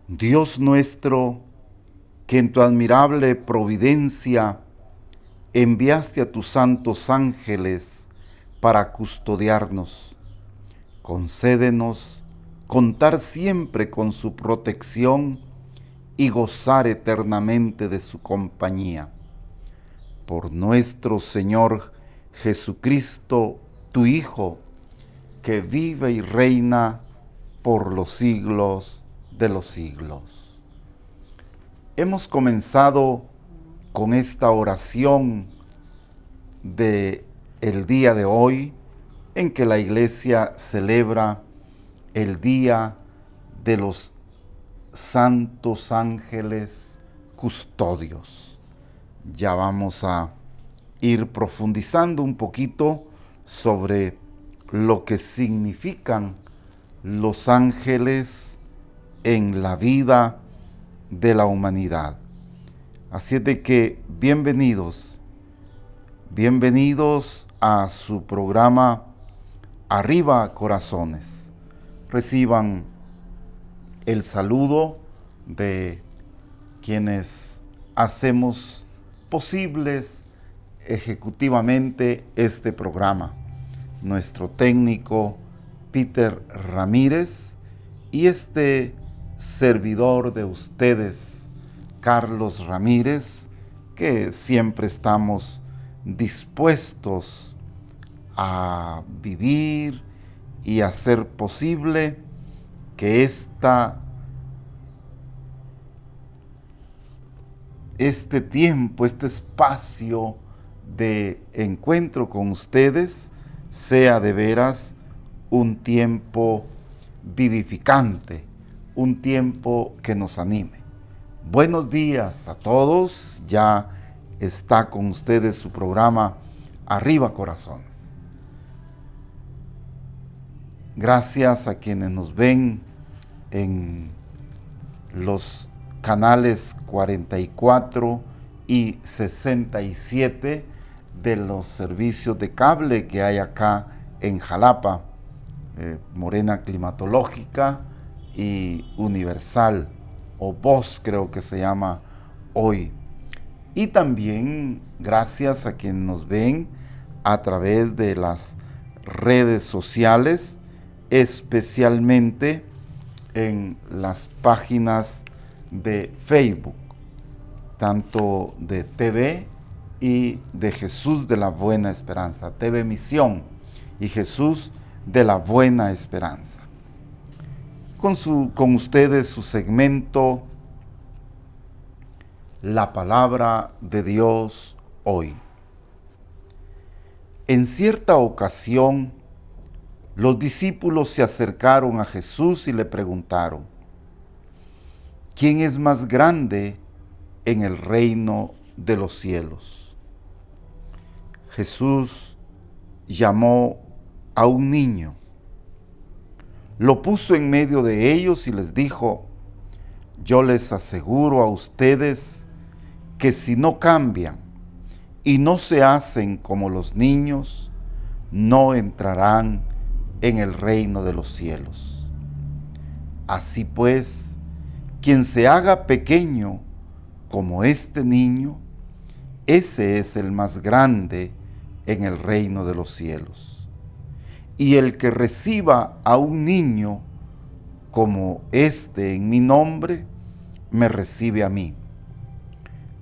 Dios nuestro, que en tu admirable providencia enviaste a tus santos ángeles para custodiarnos, concédenos contar siempre con su protección y gozar eternamente de su compañía. Por nuestro Señor Jesucristo, tu Hijo, que vive y reina por los siglos de los siglos. Hemos comenzado con esta oración de el día de hoy, en que la Iglesia celebra el Día de los Santos Ángeles Custodios. Ya vamos a ir profundizando un poquito sobre lo que significan los ángeles en la vida de la humanidad. Así es de que bienvenidos a su programa Arriba Corazones. Reciban el saludo de quienes hacemos posibles ejecutivamente este programa. Nuestro técnico Peter Ramírez y este servidor de ustedes, Carlos Ramírez, que siempre estamos dispuestos a vivir y hacer posible que este tiempo, este espacio de encuentro con ustedes sea de veras un tiempo vivificante, un tiempo que nos anime. Buenos días a todos, ya está con ustedes su programa Arriba Corazones. Gracias a quienes nos ven en los canales 44 y 67 de los servicios de cable que hay acá en Jalapa, Morena Climatológica y Universal, o Voz creo que se llama hoy. Y también gracias a quienes nos ven a través de las redes sociales, especialmente en las páginas de Facebook, tanto de TV y de Jesús de la Buena Esperanza, TV Misión y Jesús de la Buena Esperanza. Con ustedes su segmento La Palabra de Dios hoy. En cierta ocasión, los discípulos se acercaron a Jesús y le preguntaron: ¿quién es más grande en el reino de los cielos? Jesús llamó a un niño, lo puso en medio de ellos y les dijo: yo les aseguro a ustedes que si no cambian y no se hacen como los niños, no entrarán en el reino de los cielos. Así pues, quien se haga pequeño como este niño, ese es el más grande en el reino de los cielos. Y el que reciba a un niño como este en mi nombre, me recibe a mí.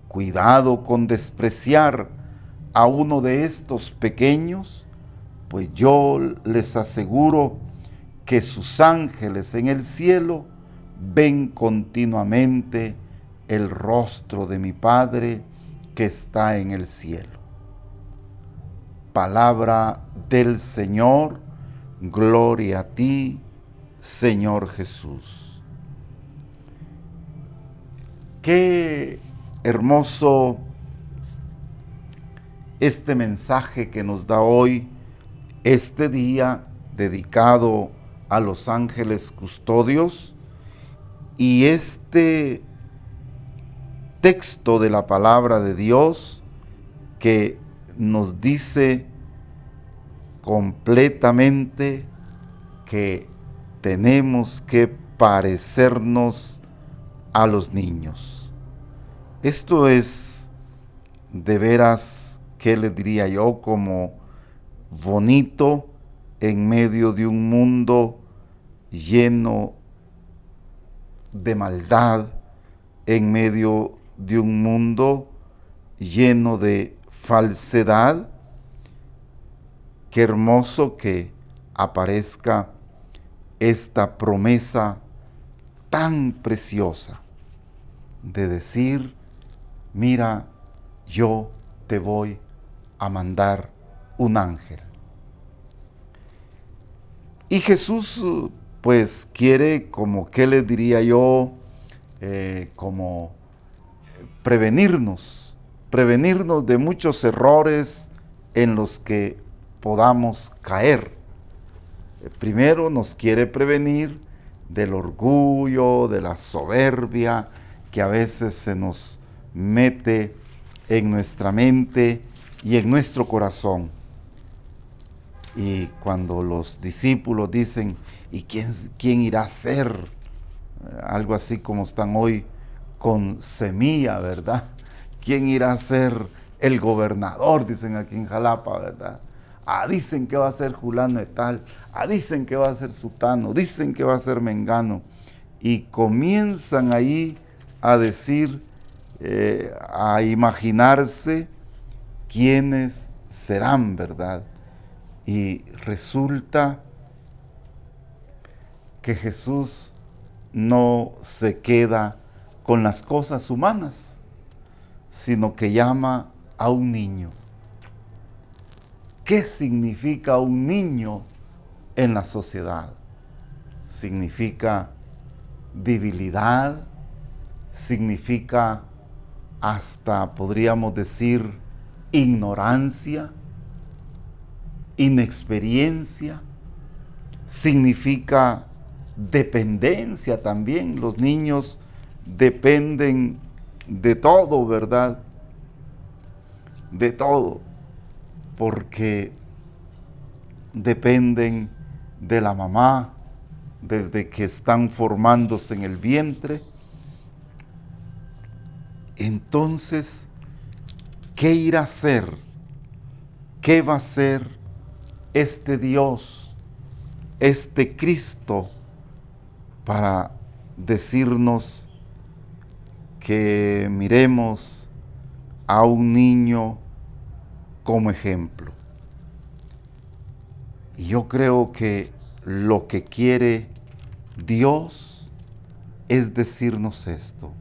Cuidado con despreciar a uno de estos pequeños, pues yo les aseguro que sus ángeles en el cielo ven continuamente el rostro de mi Padre que está en el cielo. Palabra del Señor, gloria a ti, Señor Jesús. Qué hermoso este mensaje que nos da hoy, este día dedicado a los ángeles custodios, y este texto de la palabra de Dios que nos dice completamente que tenemos que parecernos a los niños. Esto es de veras, ¿qué le diría yo? Como bonito en medio de un mundo lleno de maldad, en medio de un mundo lleno de falsedad. Qué hermoso que aparezca esta promesa tan preciosa de decir, mira, yo te voy a mandar un ángel. Y Jesús pues quiere, como que le diría yo, como prevenirnos de muchos errores en los que podamos caer. Primero nos quiere prevenir del orgullo, de la soberbia que a veces se nos mete en nuestra mente y en nuestro corazón. Y cuando los discípulos dicen, ¿y quién irá a ser? Algo así como están hoy con semilla, ¿verdad? ¿Quién irá a ser el gobernador? Dicen aquí en Jalapa, ¿verdad? Dicen que va a ser fulano de tal, dicen que va a ser sutano, dicen que va a ser mengano. Y comienzan ahí a decir, a imaginarse quiénes serán, ¿verdad? Y resulta que Jesús no se queda con las cosas humanas, sino que llama a un niño. ¿Qué significa un niño en la sociedad? Significa debilidad, significa hasta, podríamos decir, ignorancia, inexperiencia, significa dependencia también. Los niños dependen de todo, ¿verdad? De todo, porque dependen de la mamá desde que están formándose en el vientre. Entonces, ¿qué irá a hacer? ¿Qué va a ser este Dios, este Cristo, para decirnos que miremos a un niño como ejemplo? Y yo creo que lo que quiere Dios es decirnos esto: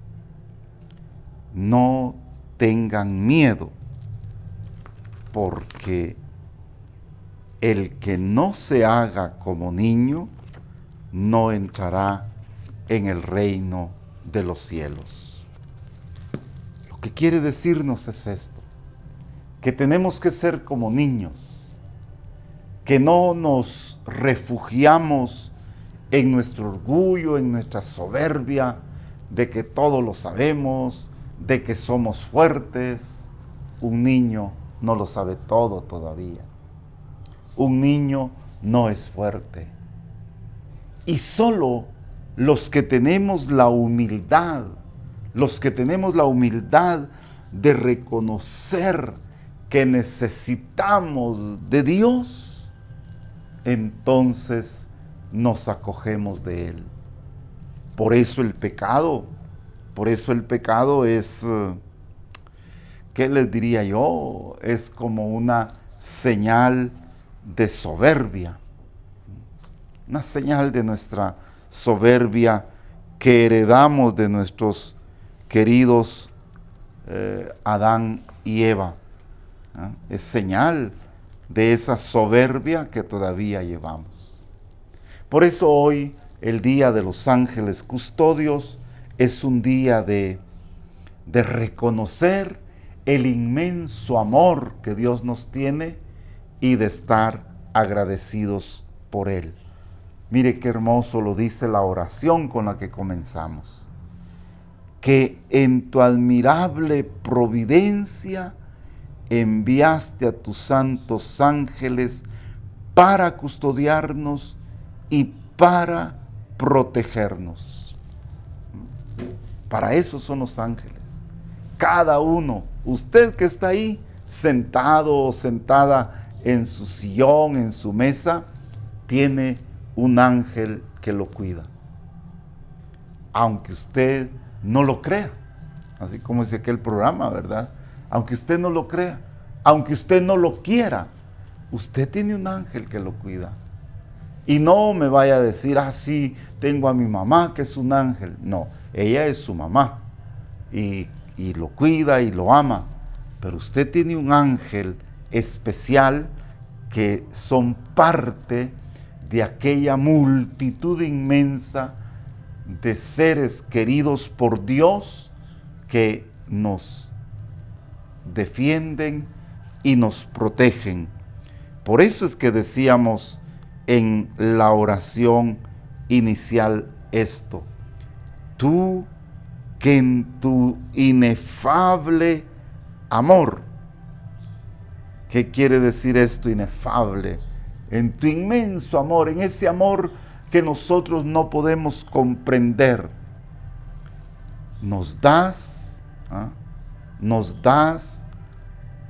no tengan miedo, porque el que no se haga como niño no entrará en el reino de los cielos. Lo que quiere decirnos es esto: que tenemos que ser como niños, que no nos refugiamos en nuestro orgullo, en nuestra soberbia, de que todo lo sabemos, de que somos fuertes. Un niño no lo sabe todo todavía. Un niño no es fuerte. Y solo los que tenemos la humildad, de reconocer que necesitamos de Dios, entonces nos acogemos de Él. Por eso el pecado es, ¿qué les diría yo? Es como una señal de soberbia, una señal de nuestra soberbia que heredamos de nuestros queridos Adán y Eva. Es señal de esa soberbia que todavía llevamos. Por eso hoy, el Día de los Ángeles Custodios, es un día de reconocer el inmenso amor que Dios nos tiene y de estar agradecidos por Él. Mire qué hermoso lo dice la oración con la que comenzamos: que en tu admirable providencia enviaste a tus santos ángeles para custodiarnos y para protegernos. Para eso son los ángeles. Cada uno, usted que está ahí, sentado o sentada en su sillón, en su mesa, tiene un ángel que lo cuida. Aunque usted no lo crea, así como dice aquel programa, ¿verdad? Aunque usted no lo crea, aunque usted no lo quiera, usted tiene un ángel que lo cuida. Y no me vaya a decir, sí, tengo a mi mamá que es un ángel. No, ella es su mamá y lo cuida y lo ama. Pero usted tiene un ángel especial que son parte de aquella multitud inmensa de seres queridos por Dios que nos defienden y nos protegen. Por eso es que decíamos en la oración inicial esto: tú que en tu inefable amor. ¿Qué quiere decir esto, inefable? En tu inmenso amor, en ese amor que nosotros no podemos comprender, nos das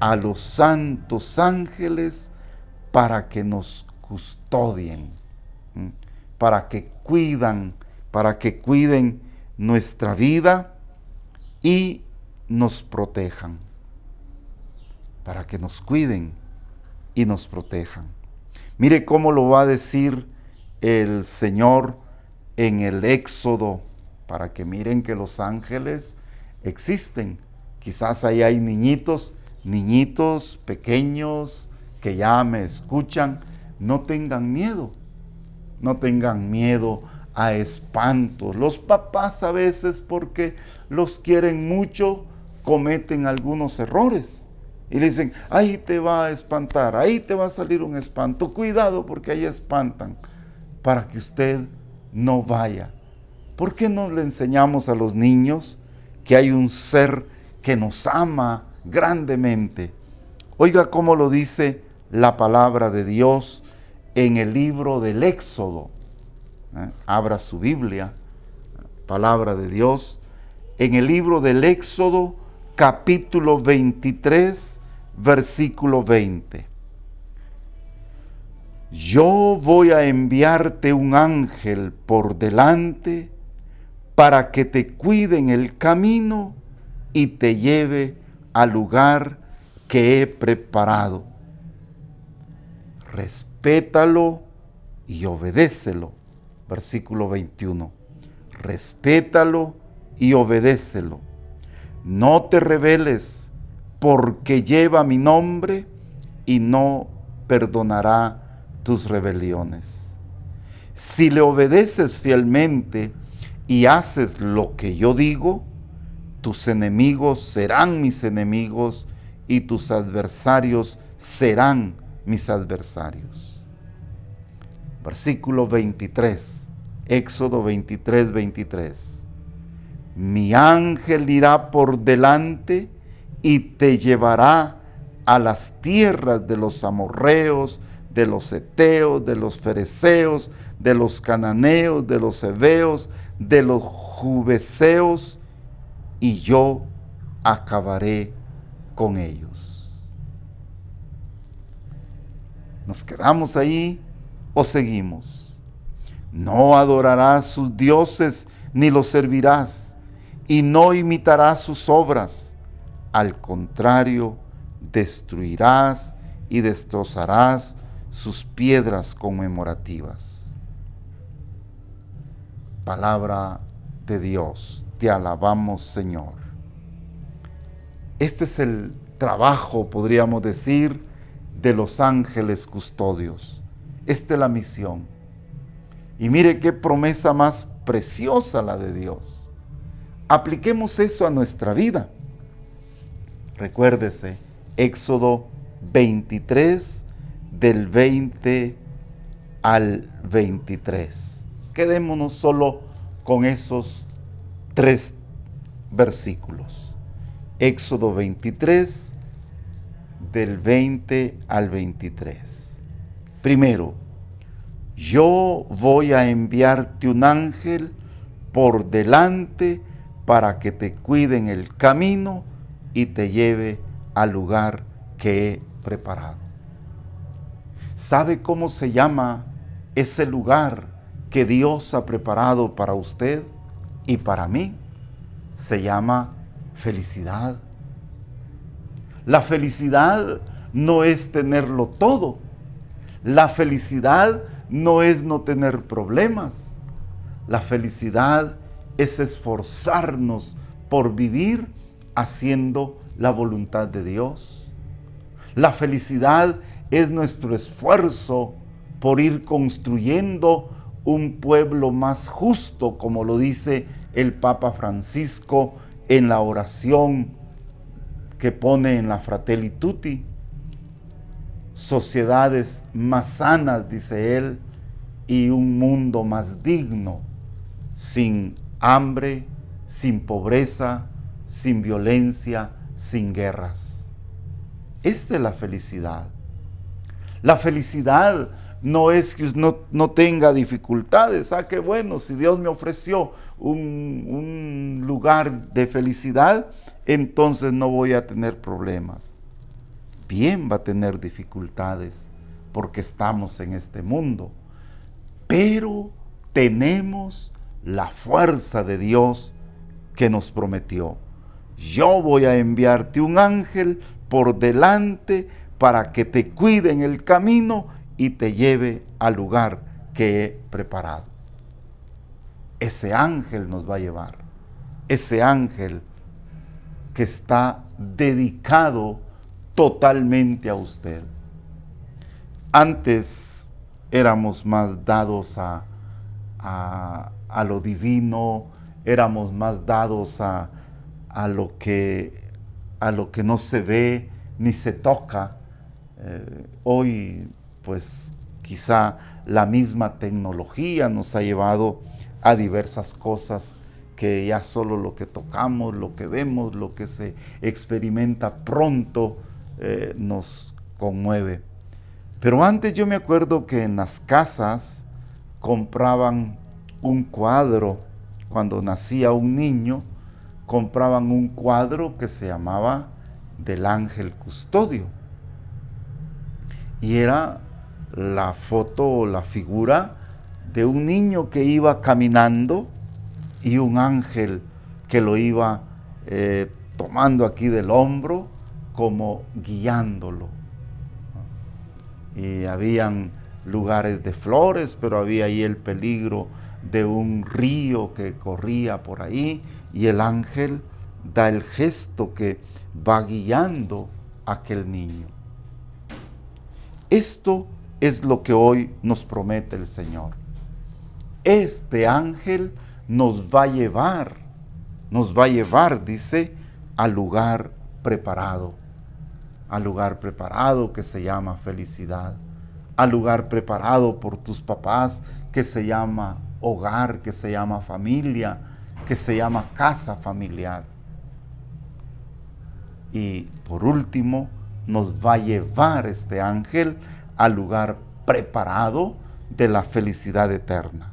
a los santos ángeles para que nos custodien, para que cuiden nuestra vida y nos protejan, para que nos cuiden y nos protejan. Mire cómo lo va a decir el Señor en el Éxodo, para que miren que los ángeles existen. Quizás ahí hay niñitos pequeños que ya me escuchan. No tengan miedo a espantos. Los papás a veces, porque los quieren mucho, cometen algunos errores y le dicen, ahí te va a espantar, ahí te va a salir un espanto, cuidado porque ahí espantan, para que usted no vaya. ¿Por qué no le enseñamos a los niños que hay un ser que nos ama grandemente? Oiga cómo lo dice la palabra de Dios en el libro del Éxodo. Abra su Biblia, palabra de Dios, en el libro del Éxodo, capítulo 23, versículo 20. Yo voy a enviarte un ángel por delante para que te cuide en el camino y te lleve al lugar que he preparado. Respétalo y obedécelo. Versículo 21. Respétalo y obedécelo. No te rebeles, porque lleva mi nombre y no perdonará tus rebeliones. Si le obedeces fielmente y haces lo que yo digo, tus enemigos serán mis enemigos y tus adversarios serán mis adversarios. Versículo 23, Éxodo 23, 23. Mi ángel irá por delante y te llevará a las tierras de los amorreos, de los heteos, de los fereceos, de los cananeos, de los heveos, de los jubeseos, y yo acabaré con ellos. ¿Nos quedamos ahí o seguimos? No adorarás sus dioses ni los servirás, y no imitarás sus obras. Al contrario, destruirás y destrozarás sus piedras conmemorativas. Palabra de Dios, te alabamos, Señor. Este es el trabajo, podríamos decir, de los ángeles custodios. Esta es la misión. Y mire qué promesa más preciosa la de Dios. Apliquemos eso a nuestra vida. Recuérdese, Éxodo 23, del 20 al 23. Quedémonos solo con esos 3 versículos. Éxodo 23, del 20 al 23. Primero, yo voy a enviarte un ángel por delante para que te cuide en el camino y te lleve al lugar que he preparado. ¿Sabe cómo se llama ese lugar que Dios ha preparado para usted y para mí? Se llama felicidad. La felicidad no es tenerlo todo. La felicidad no es no tener problemas. La felicidad es esforzarnos por vivir haciendo la voluntad de Dios. La felicidad es nuestro esfuerzo por ir construyendo un pueblo más justo, como lo dice el Papa Francisco en la oración que pone en la Fratelli Tutti. Sociedades más sanas, dice él, y un mundo más digno, sin hambre, sin pobreza, sin violencia, sin guerras. Esta es la felicidad. La felicidad no es que no tenga dificultades. Qué bueno, si Dios me ofreció un lugar de felicidad, entonces no voy a tener problemas. Bien, va a tener dificultades porque estamos en este mundo, pero tenemos la fuerza de Dios que nos prometió. Yo voy a enviarte un ángel por delante para que te cuide en el camino y te lleve al lugar que he preparado. Ese ángel nos va a llevar. Ese ángel que está dedicado totalmente a usted. Antes éramos más dados a lo divino, éramos más dados a lo que no se ve ni se toca. Hoy, pues quizá la misma tecnología nos ha llevado a diversas cosas que ya solo lo que tocamos, lo que vemos, lo que se experimenta pronto nos conmueve. Pero antes yo me acuerdo que en las casas compraban un cuadro. Cuando nacía un niño, compraban un cuadro que se llamaba del ángel custodio. Y era la foto o la figura de un niño que iba caminando y un ángel que lo iba tomando aquí del hombro, como guiándolo. Y habían lugares de flores, pero había ahí el peligro de un río que corría por ahí, y el ángel da el gesto que va guiando a aquel niño. Esto es lo que hoy nos promete el Señor. Este ángel nos va a llevar, dice, al lugar preparado que se llama felicidad, al lugar preparado por tus papás que se llama hogar, que se llama familia, que se llama casa familiar. Y por último, nos va a llevar este ángel al lugar preparado de la felicidad eterna.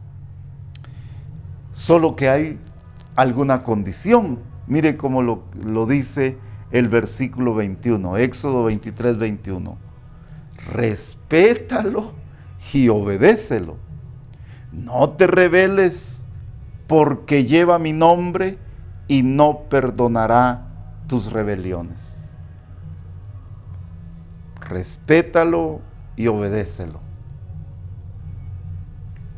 Solo que hay alguna condición. Mire cómo lo dice el versículo 21, Éxodo 23, 21. Respétalo y obedécelo. No te rebeles, porque lleva mi nombre y no perdonará tus rebeliones. Respétalo y obedécelo.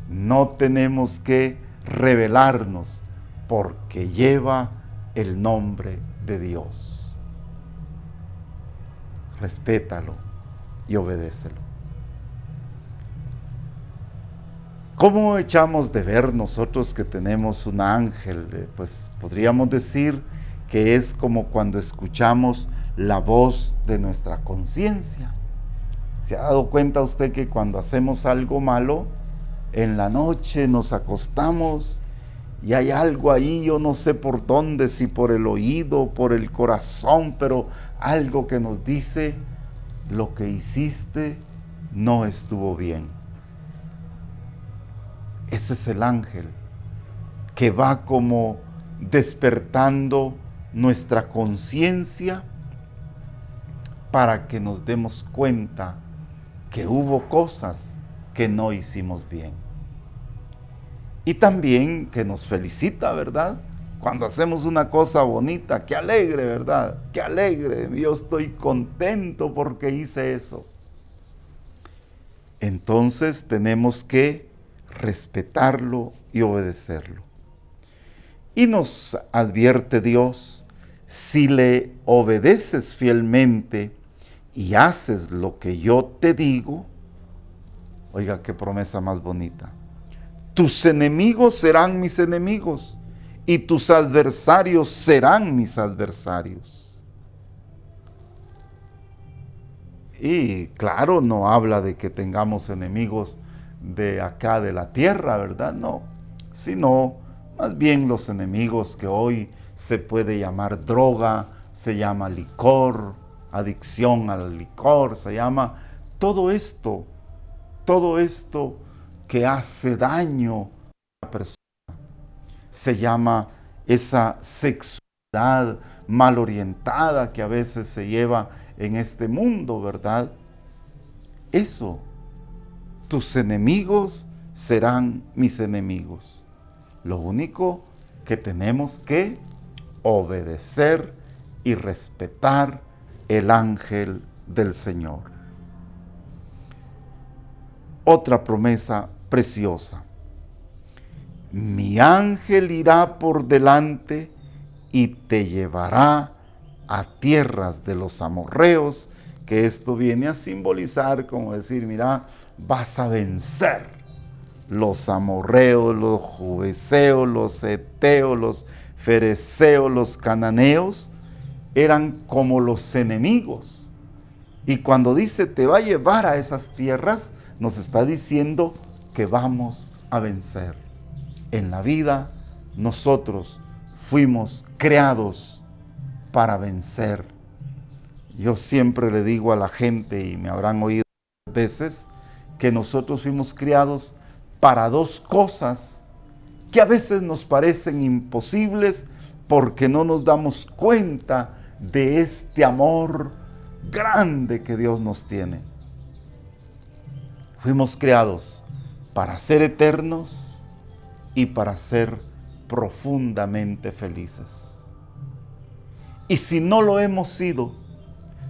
No tenemos que rebelarnos porque lleva el nombre de Dios. Respétalo y obedécelo. ¿Cómo echamos de ver nosotros que tenemos un ángel? Pues podríamos decir que es como cuando escuchamos la voz de nuestra conciencia. ¿Se ha dado cuenta usted que cuando hacemos algo malo, en la noche nos acostamos y hay algo ahí, yo no sé por dónde, si por el oído, por el corazón, pero algo que nos dice, lo que hiciste no estuvo bien? Ese es el ángel que va como despertando nuestra conciencia para que nos demos cuenta que hubo cosas que no hicimos bien. Y también que nos felicita, ¿verdad? Cuando hacemos una cosa bonita, qué alegre, ¿verdad? Qué alegre, yo estoy contento porque hice eso. Entonces tenemos que respetarlo y obedecerlo. Y nos advierte Dios, si le obedeces fielmente y haces lo que yo te digo, oiga qué promesa más bonita, tus enemigos serán mis enemigos y tus adversarios serán mis adversarios. Y claro, no habla de que tengamos enemigos de acá de la tierra, ¿verdad? No, sino más bien los enemigos que hoy se puede llamar droga, se llama licor, adicción al licor, se llama todo esto que hace daño a la persona. Se llama esa sexualidad mal orientada que a veces se lleva en este mundo, ¿verdad? Eso, tus enemigos serán mis enemigos. Lo único que tenemos que obedecer y respetar el ángel del Señor. Otra promesa preciosa. Mi ángel irá por delante y te llevará a tierras de los amorreos, que esto viene a simbolizar como decir, mira, vas a vencer los amorreos, los jubeseos, los heteos, los fereceos, los cananeos, eran como los enemigos. Y cuando dice te va a llevar a esas tierras, nos está diciendo que vamos a vencer. En la vida nosotros fuimos creados para vencer. Yo siempre le digo a la gente, y me habrán oído veces, que nosotros fuimos criados para dos cosas que a veces nos parecen imposibles porque no nos damos cuenta de este amor grande que Dios nos tiene. Fuimos creados para ser eternos y para ser profundamente felices. Y si no lo hemos sido,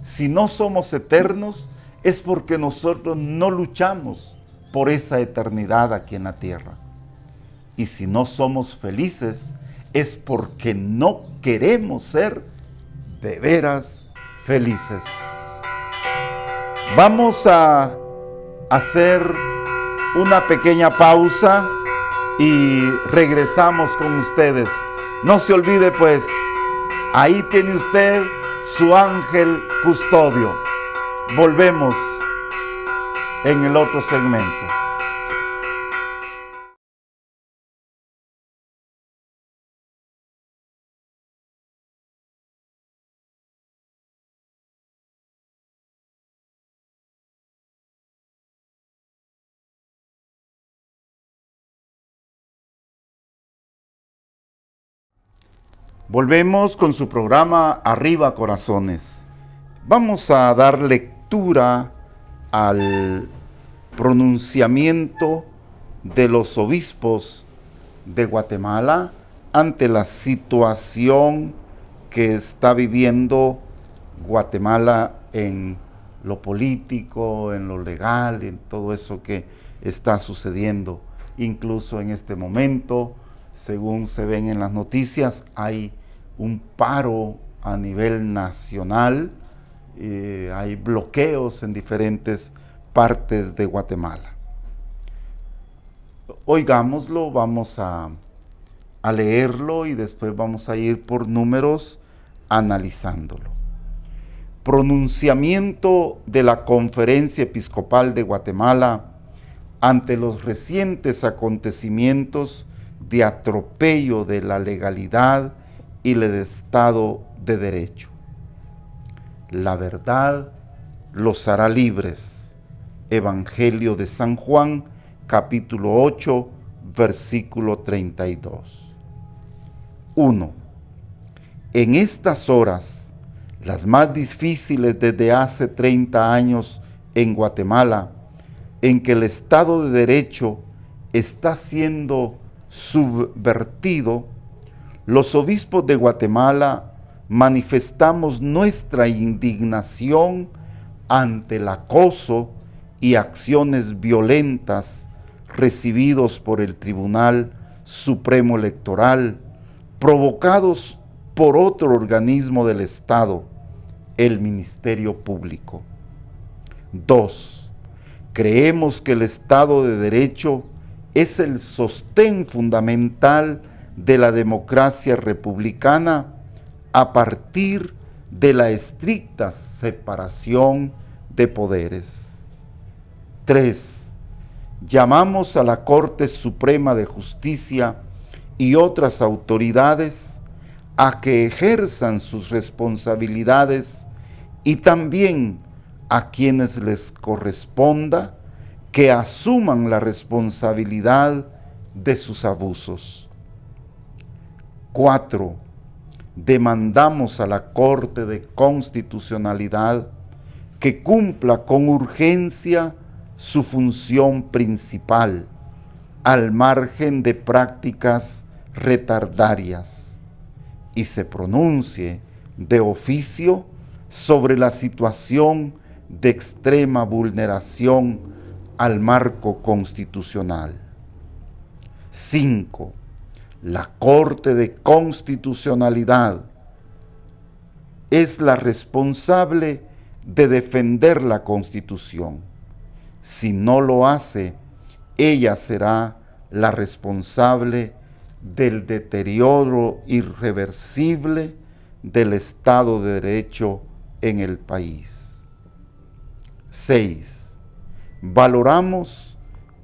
si no somos eternos, es porque nosotros no luchamos por esa eternidad aquí en la tierra. Y si no somos felices, es porque no queremos ser de veras felices. Vamos a hacer una pequeña pausa y regresamos con ustedes. No se olvide pues, ahí tiene usted su ángel custodio. Volvemos en el otro segmento. Volvemos con su programa Arriba Corazones. Vamos a dar lectura al pronunciamiento de los obispos de Guatemala ante la situación que está viviendo Guatemala en lo político, en lo legal, en todo eso que está sucediendo. Incluso en este momento, según se ven en las noticias, hay un paro a nivel nacional, hay bloqueos en diferentes partes de Guatemala. Oigámoslo, vamos a leerlo y después vamos a ir por números analizándolo. Pronunciamiento de la Conferencia Episcopal de Guatemala ante los recientes acontecimientos de atropello de la legalidad y el Estado de Derecho. La verdad los hará libres. Evangelio de San Juan, capítulo 8, versículo 32. 1. En estas horas, las más difíciles desde hace 30 años en Guatemala, en que el Estado de Derecho está siendo subvertido, los obispos de Guatemala manifestamos nuestra indignación ante el acoso y acciones violentas recibidos por el Tribunal Supremo Electoral, provocados por otro organismo del Estado, el Ministerio Público. 2. Creemos que el Estado de Derecho es el sostén fundamental de la democracia republicana a partir de la estricta separación de poderes. 3. Llamamos a la Corte Suprema de Justicia y otras autoridades a que ejerzan sus responsabilidades y también a quienes les corresponda que asuman la responsabilidad de sus abusos. 4. Demandamos a la Corte de Constitucionalidad que cumpla con urgencia su función principal, al margen de prácticas retardarias, y se pronuncie de oficio sobre la situación de extrema vulneración al marco constitucional. 5. La Corte de Constitucionalidad es la responsable de defender la Constitución. Si no lo hace, ella será la responsable del deterioro irreversible del Estado de Derecho en el país. 6. Valoramos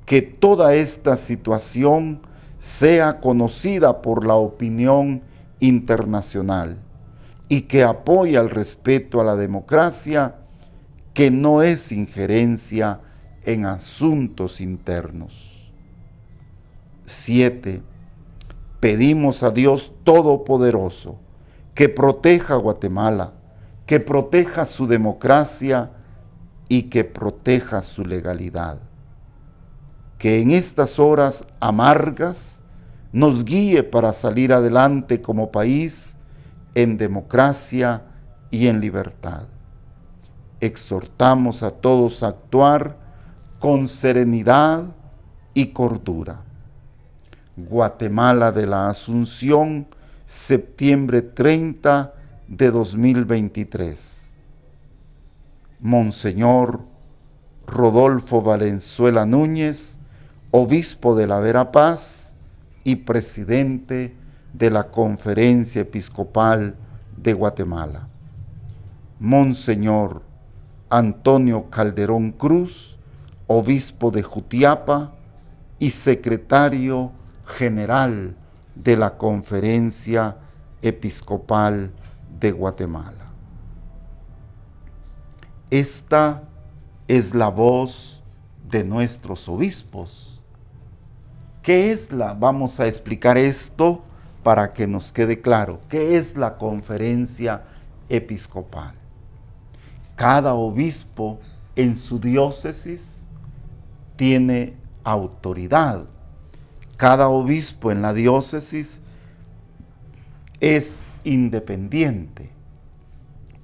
que toda esta situación sea conocida por la opinión internacional y que apoya el respeto a la democracia, que no es injerencia en asuntos internos. 7. Pedimos a Dios Todopoderoso que proteja a Guatemala, que proteja su democracia y que proteja su legalidad. Que en estas horas amargas nos guíe para salir adelante como país en democracia y en libertad. Exhortamos a todos a actuar con serenidad y cordura. Guatemala de la Asunción, septiembre 30 de 2023. Monseñor Rodolfo Valenzuela Núñez, obispo de la Verapaz y presidente de la Conferencia Episcopal de Guatemala. Monseñor Antonio Calderón Cruz, obispo de Jutiapa y secretario general de la Conferencia Episcopal de Guatemala. Esta es la voz de nuestros obispos. ¿Qué es vamos a explicar esto para que nos quede claro? ¿Qué es la Conferencia Episcopal? Cada obispo en su diócesis tiene autoridad. Cada obispo en la diócesis es independiente,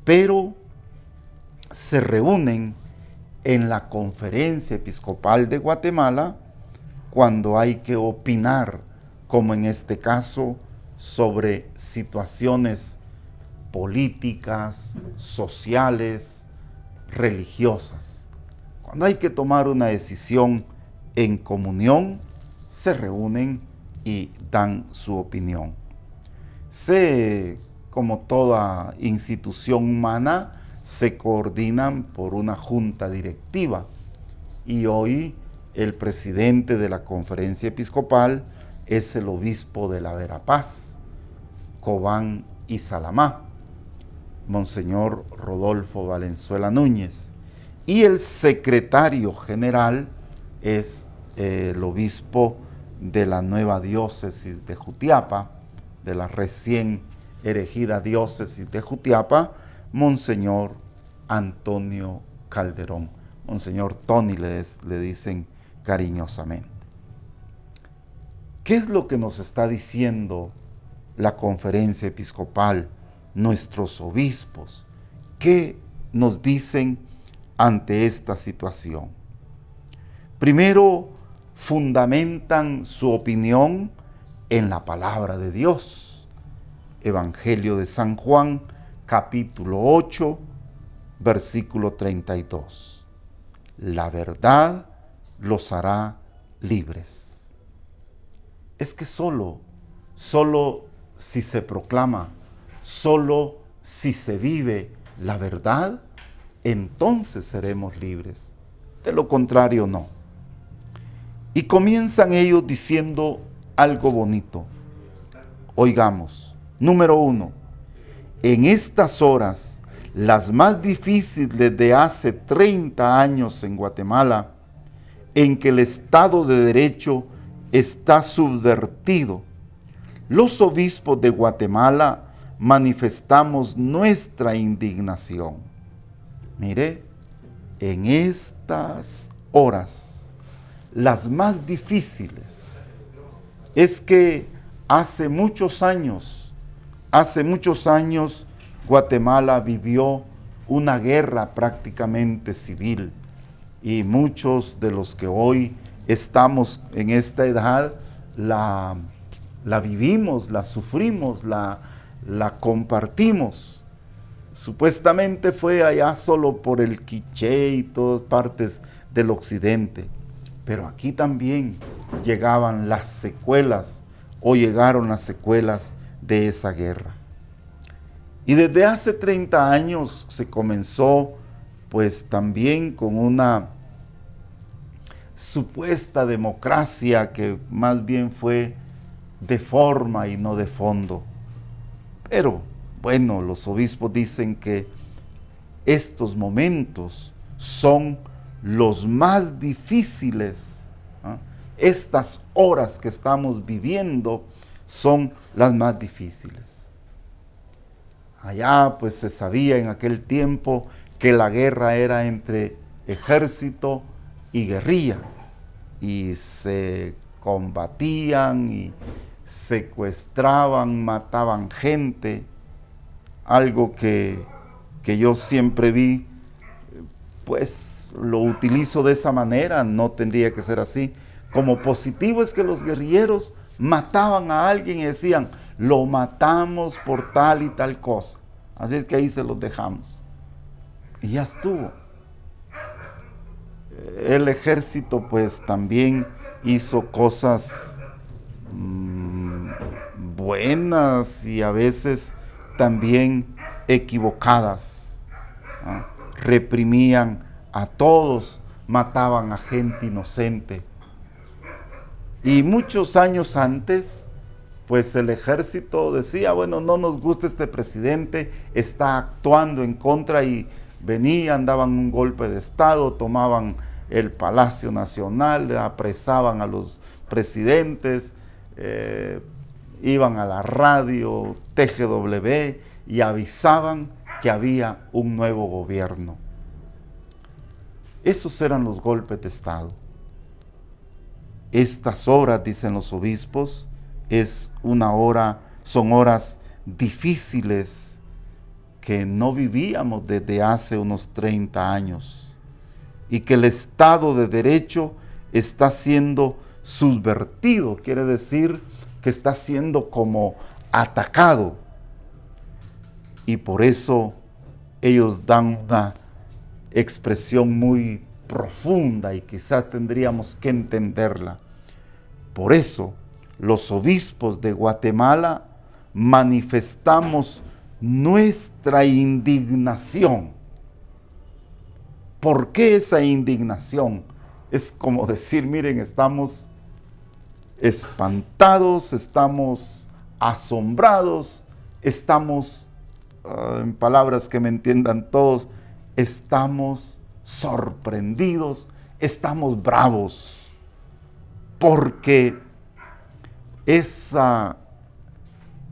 pero se reúnen en la Conferencia Episcopal de Guatemala cuando hay que opinar, como en este caso, sobre situaciones políticas, sociales, religiosas. Cuando hay que tomar una decisión en comunión, se reúnen y dan su opinión. Como toda institución humana, se coordinan por una junta directiva y hoy el presidente de la Conferencia Episcopal es el obispo de la Verapaz, Cobán y Salamá, Monseñor Rodolfo Valenzuela Núñez, y el secretario general es el obispo de la nueva diócesis de Jutiapa, de la recién erigida diócesis de Jutiapa, Monseñor Antonio Calderón. Monseñor Tony le dicen cariñosamente. ¿Qué es lo que nos está diciendo la conferencia episcopal, nuestros obispos? ¿Qué nos dicen ante esta situación? Primero, fundamentan su opinión en la palabra de Dios. Evangelio de San Juan, capítulo 8, versículo 32. La verdad los hará libres. Es que solo si se proclama, solo si se vive la verdad, entonces seremos libres. De lo contrario, no. Y comienzan ellos diciendo algo bonito. Oigamos. Número 1. En estas horas, las más difíciles de hace 30 años en Guatemala, en que el Estado de Derecho está subvertido, los obispos de Guatemala manifestamos nuestra indignación. Mire, en estas horas, las más difíciles, es que hace muchos años, Guatemala vivió una guerra prácticamente civil, y muchos de los que hoy estamos en esta edad la vivimos, la sufrimos, la compartimos. Supuestamente fue allá solo por el Quiché y todas partes del occidente, pero aquí también llegaron las secuelas de esa guerra. Y desde hace 30 años se comenzó pues también con una supuesta democracia que más bien fue de forma y no de fondo. Pero bueno, los obispos dicen que estos momentos son los más difíciles. Estas horas que estamos viviendo son las más difíciles. Allá pues se sabía en aquel tiempo que la guerra era entre ejército y guerrilla, y se combatían y secuestraban, mataban gente, algo que yo siempre vi, pues lo utilizo de esa manera, no tendría que ser así. Como positivo es que los guerrilleros mataban a alguien y decían, lo matamos por tal y tal cosa. Así es que ahí se los dejamos. Y ya estuvo. El ejército pues también hizo cosas buenas y a veces también equivocadas. Reprimían a todos, mataban a gente inocente. Y muchos años antes, pues el ejército decía, bueno, no nos gusta este presidente, está actuando en contra, y venían, daban un golpe de estado, tomaban el Palacio Nacional, apresaban a los presidentes, iban a la radio TGW y avisaban que había un nuevo gobierno. Esos eran los golpes de estado. Estas horas, dicen los obispos, son horas difíciles que no vivíamos desde hace unos 30 años, y que el Estado de Derecho está siendo subvertido, quiere decir que está siendo como atacado, y por eso ellos dan una expresión muy profunda y quizás tendríamos que entenderla. Por eso los obispos de Guatemala manifestamos nuestra indignación. ¿Por qué esa indignación? Es como decir, miren, estamos espantados, estamos asombrados, estamos, en palabras que me entiendan todos, estamos sorprendidos, estamos bravos, porque esa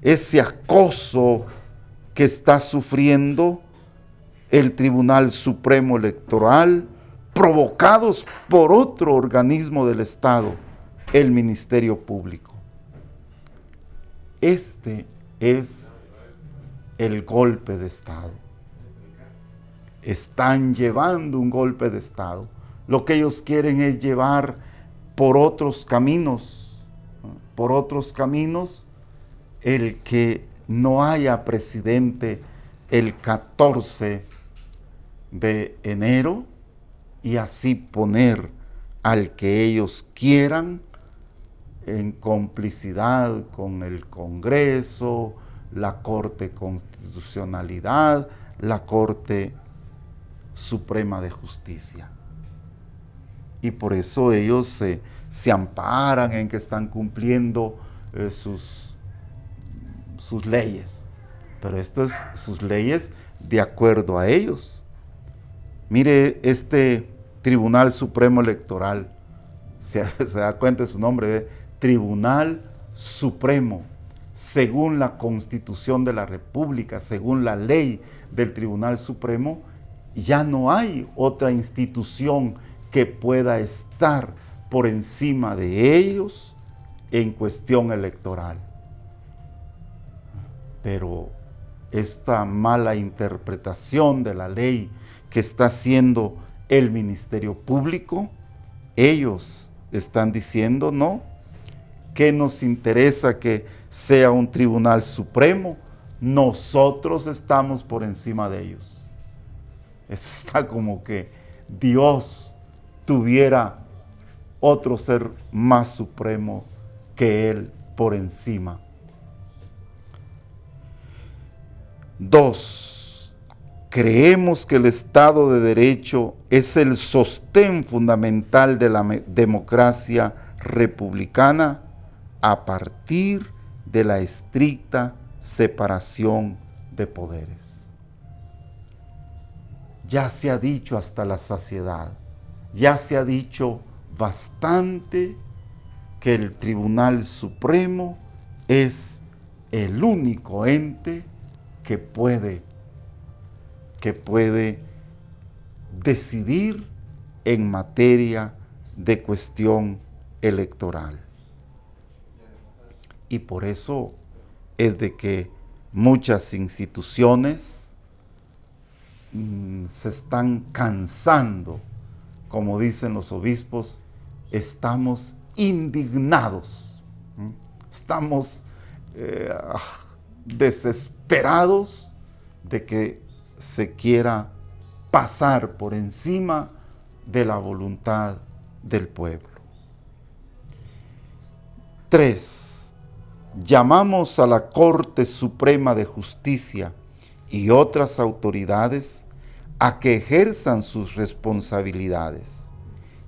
ese acoso que está sufriendo el Tribunal Supremo Electoral, provocados por otro organismo del Estado, el Ministerio Público. Este es el golpe de Estado. Están llevando un golpe de Estado. Lo que ellos quieren es llevar por otros caminos, el que no haya presidente el 14 de enero y así poner al que ellos quieran en complicidad con el Congreso, la Corte de Constitucionalidad, la Corte Suprema de Justicia. Y por eso ellos se amparan en que están cumpliendo sus leyes. Pero esto es sus leyes de acuerdo a ellos. Mire, este Tribunal Supremo Electoral, se da cuenta de su nombre, Tribunal Supremo, según la Constitución de la República, según la ley del Tribunal Supremo, ya no hay otra institución que pueda estar por encima de ellos en cuestión electoral. Pero esta mala interpretación de la ley que está haciendo el Ministerio Público, ellos están diciendo, no, que nos interesa que sea un Tribunal Supremo, nosotros estamos por encima de ellos. Eso está como que Dios tuviera otro ser más supremo que Él por encima. 2. Creemos que el Estado de Derecho es el sostén fundamental de la democracia republicana a partir de la estricta separación de poderes. Ya se ha dicho hasta la saciedad, ya se ha dicho bastante que el Tribunal Supremo es el único ente que puede decidir en materia de cuestión electoral. Y por eso es de que muchas instituciones se están cansando, como dicen los obispos, estamos indignados, estamos desesperados de que se quiera pasar por encima de la voluntad del pueblo. 3. Llamamos a la Corte Suprema de Justicia y otras autoridades a que ejerzan sus responsabilidades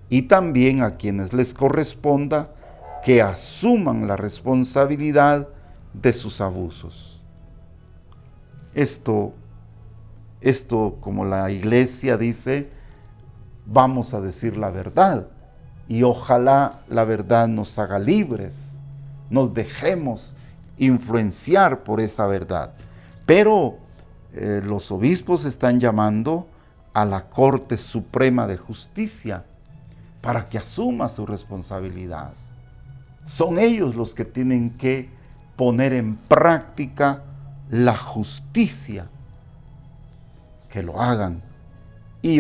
y también a quienes les corresponda que asuman la responsabilidad de sus abusos. Esto, como la Iglesia dice, vamos a decir la verdad y ojalá la verdad nos haga libres, nos dejemos influenciar por esa verdad. Pero los obispos están llamando a la Corte Suprema de Justicia para que asuma su responsabilidad. Son ellos los que tienen que poner en práctica la justicia, que lo hagan. Y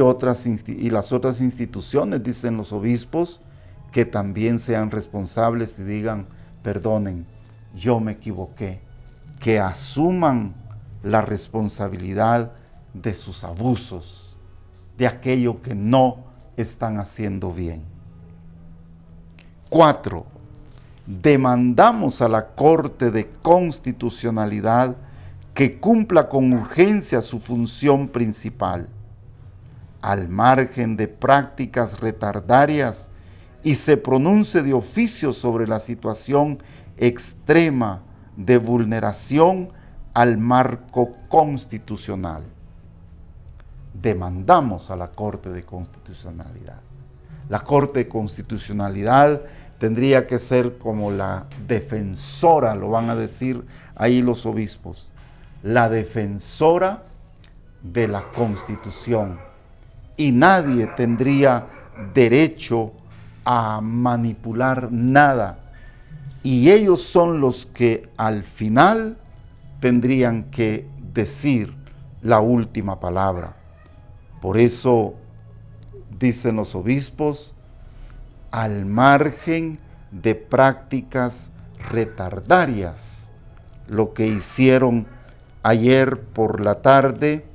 las otras instituciones, dicen los obispos, que también sean responsables y digan, perdonen, yo me equivoqué, que asuman la responsabilidad de sus abusos, de aquello que no están haciendo bien. 4. Demandamos a la Corte de Constitucionalidad que cumpla con urgencia su función principal, al margen de prácticas retardarias, y se pronuncie de oficio sobre la situación extrema de vulneración al marco constitucional. Demandamos a la Corte de Constitucionalidad. La Corte de Constitucionalidad tendría que ser como la defensora, lo van a decir ahí los obispos, la defensora de la Constitución. Y nadie tendría derecho a manipular nada. Y ellos son los que al final tendrían que decir la última palabra. Por eso dicen los obispos, al margen de prácticas retardarias, lo que hicieron ayer por la tarde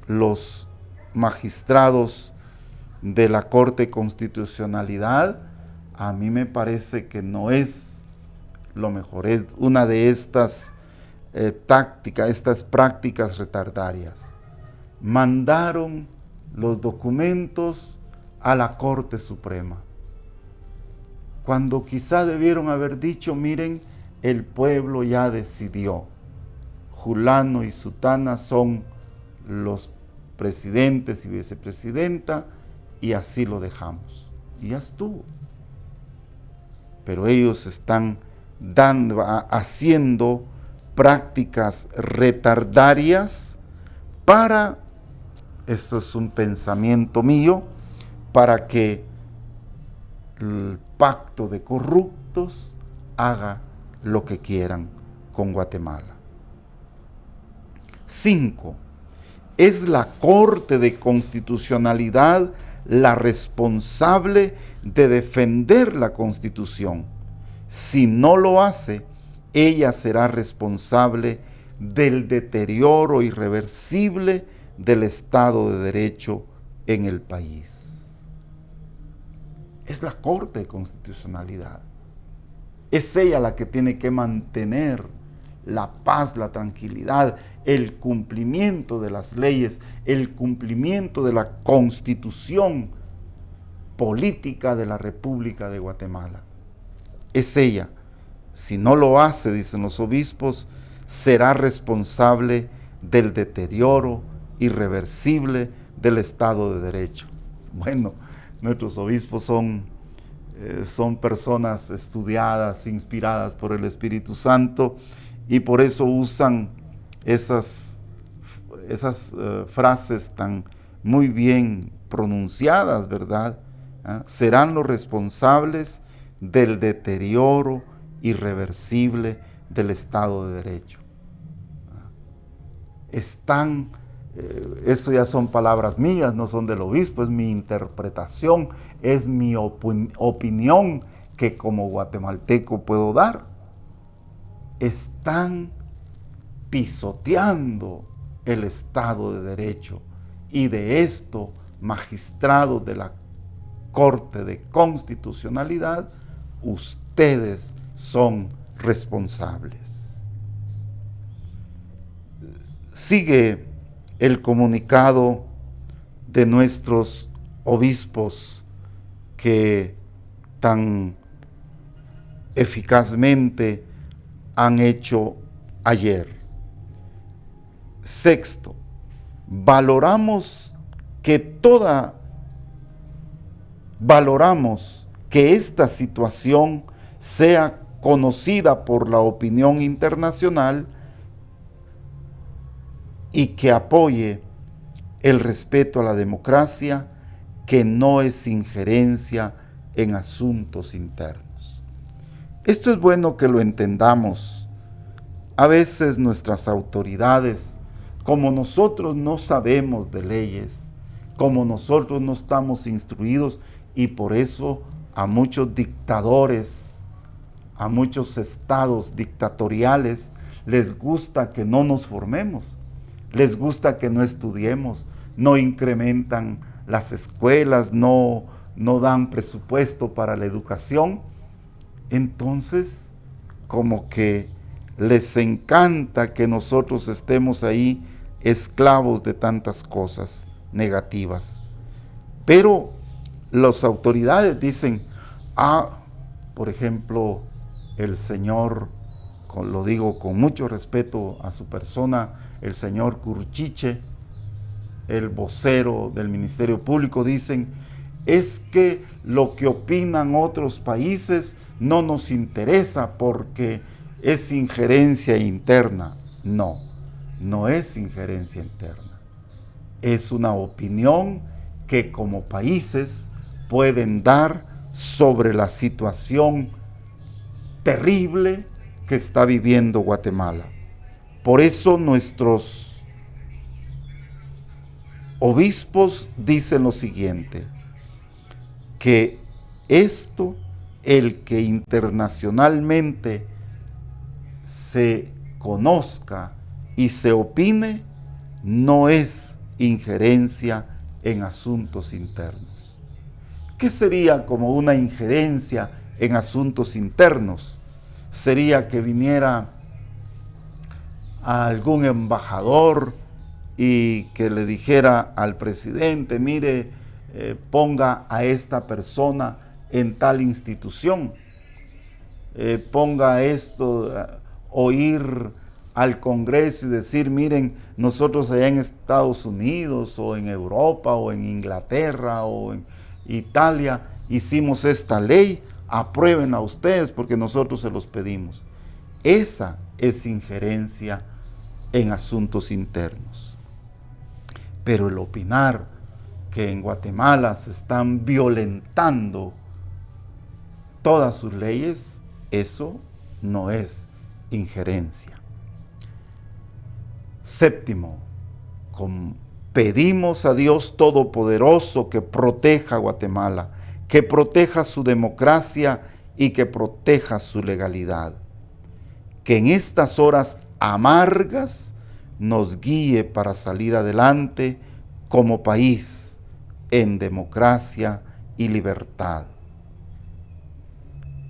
los magistrados de la Corte de Constitucionalidad, a mí me parece que no es lo mejor, es una de estas tácticas, estas prácticas retardarias. Mandaron los documentos a la Corte Suprema, cuando quizá debieron haber dicho, miren, el pueblo ya decidió, Julano y Sutana son los presidentes y vicepresidenta, y así lo dejamos, y ya estuvo. Pero ellos están haciendo prácticas retardarias para, esto es un pensamiento mío, para que el pacto de corruptos haga lo que quieran con Guatemala. 5. Es la Corte de Constitucionalidad la responsable de defender la Constitución. Si no lo hace, ella será responsable del deterioro irreversible del Estado de Derecho en el país. Es la Corte de Constitucionalidad. Es ella la que tiene que mantener la paz, la tranquilidad, el cumplimiento de las leyes, el cumplimiento de la Constitución política de la República de Guatemala. Es ella. Si no lo hace, dicen los obispos, será responsable del deterioro irreversible del Estado de Derecho. Bueno, nuestros obispos son personas estudiadas, inspiradas por el Espíritu Santo, y por eso usan esas frases tan muy bien pronunciadas, ¿verdad? Serán los responsables del deterioro irreversible del Estado de Derecho. Eso ya son palabras mías, no son del obispo, es mi interpretación, es mi opinión que como guatemalteco puedo dar. Están pisoteando el Estado de Derecho, y de esto magistrados de la Corte de Constitucionalidad, ustedes son responsables. Sigue el comunicado de nuestros obispos que tan eficazmente han hecho ayer. 6. Valoramos que esta situación sea conocida por la opinión internacional y que apoye el respeto a la democracia, que no es injerencia en asuntos internos. Esto es bueno que lo entendamos. A veces nuestras autoridades, como nosotros no sabemos de leyes, como nosotros no estamos instruidos, y por eso a muchos dictadores, a muchos estados dictatoriales, les gusta que no nos formemos, les gusta que no estudiemos, no incrementan las escuelas, no dan presupuesto para la educación. Entonces, como que les encanta que nosotros estemos ahí esclavos de tantas cosas negativas. Pero las autoridades dicen, por ejemplo, el señor, lo digo con mucho respeto a su persona, el señor Curchiche, el vocero del Ministerio Público, dicen, es que lo que opinan otros países no nos interesa porque es injerencia interna. No, no es injerencia interna. Es una opinión que como países pueden dar sobre la situación terrible que está viviendo Guatemala. Por eso nuestros obispos dicen lo siguiente, que esto, el que internacionalmente se conozca y se opine, no es injerencia en asuntos internos. ¿Qué sería como una injerencia en asuntos internos? Sería que viniera a algún embajador y que le dijera al presidente, mire, ponga a esta persona en tal institución, ponga esto, oír al Congreso y decir, miren, nosotros allá en Estados Unidos o en Europa o en Inglaterra o en Italia hicimos esta ley, aprueben a ustedes porque nosotros se los pedimos. Esa es injerencia en asuntos internos. Pero el opinar que en Guatemala se están violentando todas sus leyes, eso no es injerencia. Séptimo, pedimos a Dios Todopoderoso que proteja a Guatemala, que proteja su democracia y que proteja su legalidad. Que en estas horas amargas nos guíe para salir adelante como país en democracia y libertad.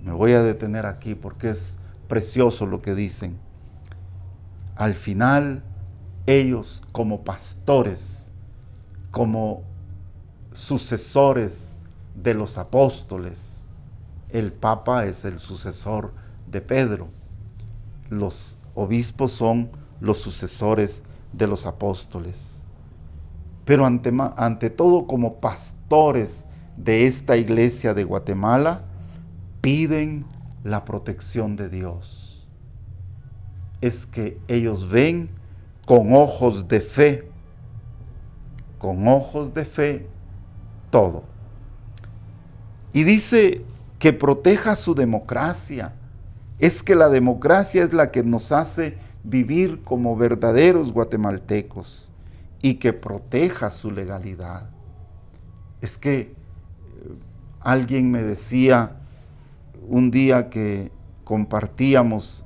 Me voy a detener aquí porque es precioso lo que dicen. Al final, ellos como pastores, como sucesores de los apóstoles, el Papa es el sucesor de Pedro, los obispos son los sucesores de los apóstoles. Pero ante todo, como pastores de esta iglesia de Guatemala, piden la protección de Dios. Es que ellos ven con ojos de fe todo. Y dice que proteja su democracia. Es que la democracia es la que nos hace vivir como verdaderos guatemaltecos y que proteja su legalidad. Es que alguien me decía un día que compartíamos,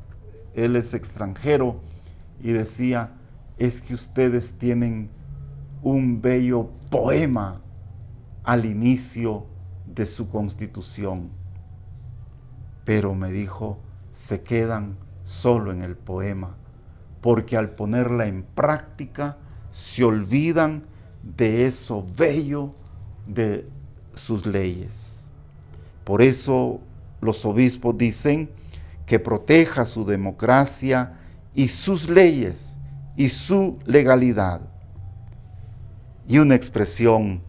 él es extranjero, y decía, es que ustedes tienen un bello poema al inicio de su constitución. Pero me dijo, se quedan solo en el poema, porque al ponerla en práctica se olvidan de eso bello de sus leyes. Por eso los obispos dicen que proteja su democracia y sus leyes y su legalidad. Y una expresión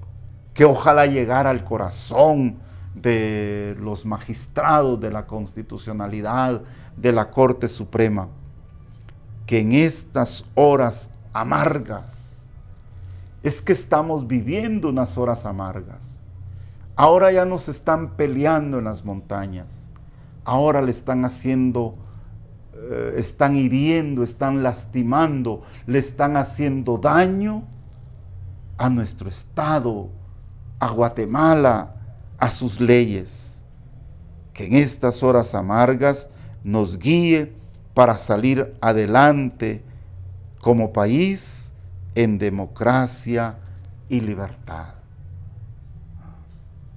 que ojalá llegara al corazón de los magistrados de la constitucionalidad de la Corte Suprema, que en estas horas amargas, es que estamos viviendo unas horas amargas. Ahora ya nos están peleando en las montañas, ahora le están haciendo, están hiriendo, están lastimando, le están haciendo daño a nuestro Estado, a Guatemala, a sus leyes. Que en estas horas amargas nos guíe para salir adelante como país en democracia y libertad.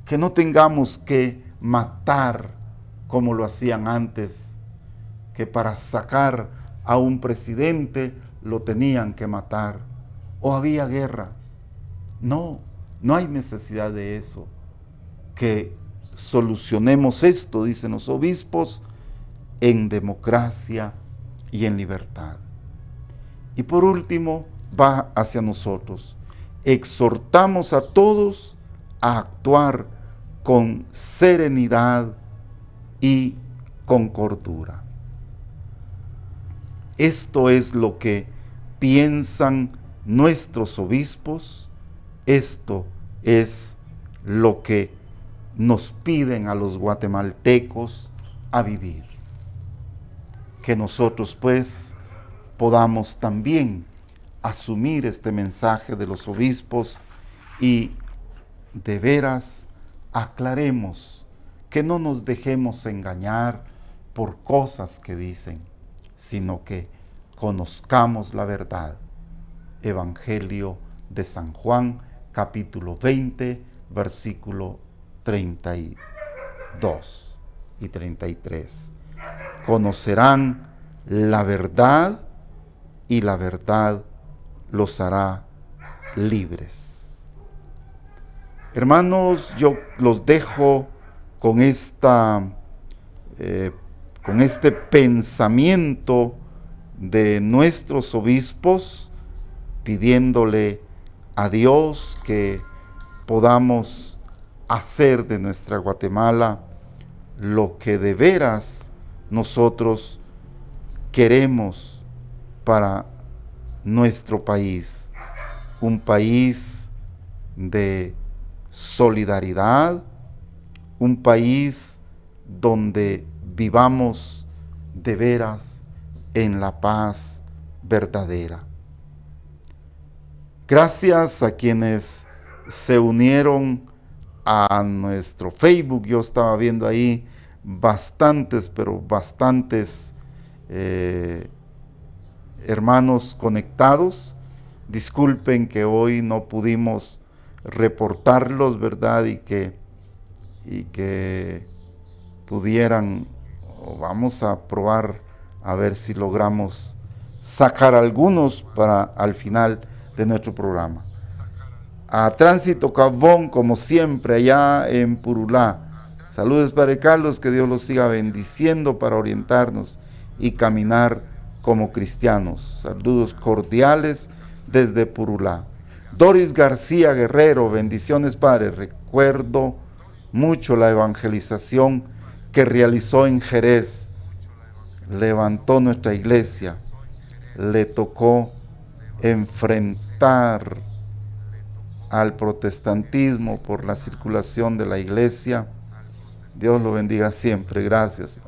Que no tengamos que matar como lo hacían antes, que para sacar a un presidente lo tenían que matar o había guerra. No, no hay necesidad de eso. Que solucionemos esto, dicen los obispos, en democracia y en libertad. Y por último, va hacia nosotros. Exhortamos a todos a actuar con serenidad y con cordura. Esto es lo que piensan nuestros obispos, esto es lo que nos piden a los guatemaltecos a vivir. Que nosotros pues podamos también asumir este mensaje de los obispos y de veras aclaremos, que no nos dejemos engañar por cosas que dicen, sino que conozcamos la verdad. Evangelio de San Juan, capítulo 20, versículo 32 y 33. Conocerán la verdad y la verdad los hará libres. Hermanos, yo los dejo con este pensamiento de nuestros obispos, pidiéndole a Dios que podamos hacer de nuestra Guatemala lo que de veras nosotros queremos para nuestro país, un país de solidaridad, un país donde vivamos de veras en la paz verdadera. Gracias a quienes se unieron a nuestro Facebook. Yo estaba viendo ahí bastantes hermanos conectados. Disculpen que hoy no pudimos reportarlos, ¿verdad? Y que pudieran, vamos a probar a ver si logramos sacar algunos para al final de nuestro programa. A Tránsito Cabón, como siempre, allá en Purulá. Saludos, Padre Carlos, que Dios los siga bendiciendo para orientarnos y caminar como cristianos. Saludos cordiales desde Purulá. Doris García Guerrero, bendiciones, Padre. Recuerdo mucho la evangelización que realizó en Jerez. Levantó nuestra iglesia. Le tocó enfrentar al protestantismo por la circulación de la iglesia. Dios lo bendiga siempre, gracias.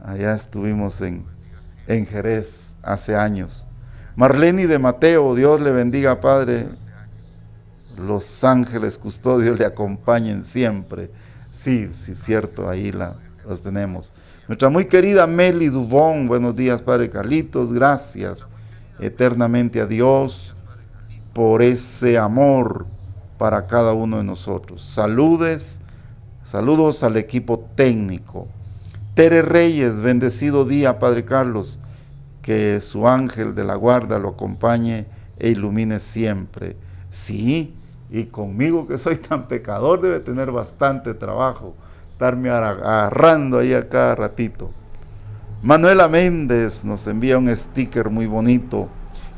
Allá estuvimos en Jerez hace años. Marlene de Mateo, Dios le bendiga, Padre. Los ángeles custodios le acompañen siempre. Sí, cierto, ahí los tenemos. Nuestra muy querida Meli Dubón, buenos días, Padre Carlitos, gracias eternamente a Dios por ese amor para cada uno de nosotros. Saludos al equipo técnico. Tere Reyes, bendecido día, Padre Carlos, que su ángel de la guarda lo acompañe e ilumine siempre. Sí, y conmigo que soy tan pecador debe tener bastante trabajo, estarme agarrando ahí a cada ratito. Manuela Méndez nos envía un sticker muy bonito.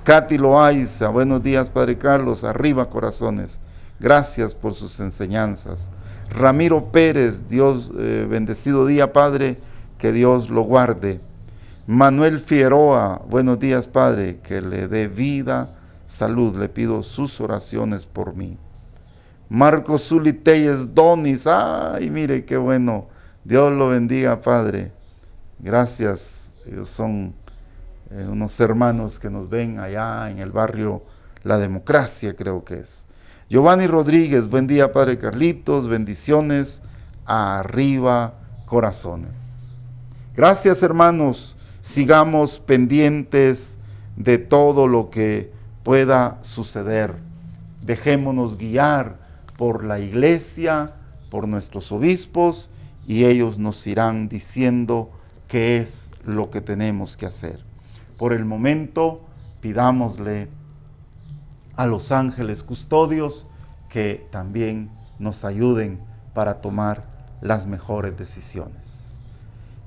Katy Loaiza, buenos días, Padre Carlos, arriba corazones, gracias por sus enseñanzas. Ramiro Pérez, Dios, bendecido día, Padre, que Dios lo guarde. Manuel Figueroa, buenos días, Padre, que le dé vida, salud, le pido sus oraciones por mí. Marcos Zuli Telles Donis, ay, mire qué bueno, Dios lo bendiga, Padre, gracias, ellos son unos hermanos que nos ven allá en el barrio La Democracia, creo que es. Giovanni Rodríguez, buen día, Padre Carlitos, bendiciones, arriba corazones. Gracias, hermanos, sigamos pendientes de todo lo que pueda suceder. Dejémonos guiar por la iglesia, por nuestros obispos, y ellos nos irán diciendo qué es lo que tenemos que hacer. Por el momento, pidámosle a los ángeles custodios que también nos ayuden para tomar las mejores decisiones.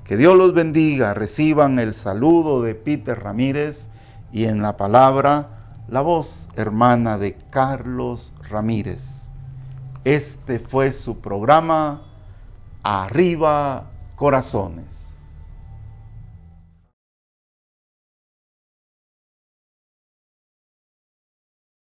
Que Dios los bendiga, reciban el saludo de Peter Ramírez y en la palabra, la voz hermana de Carlos Ramírez. Este fue su programa Arriba Corazones.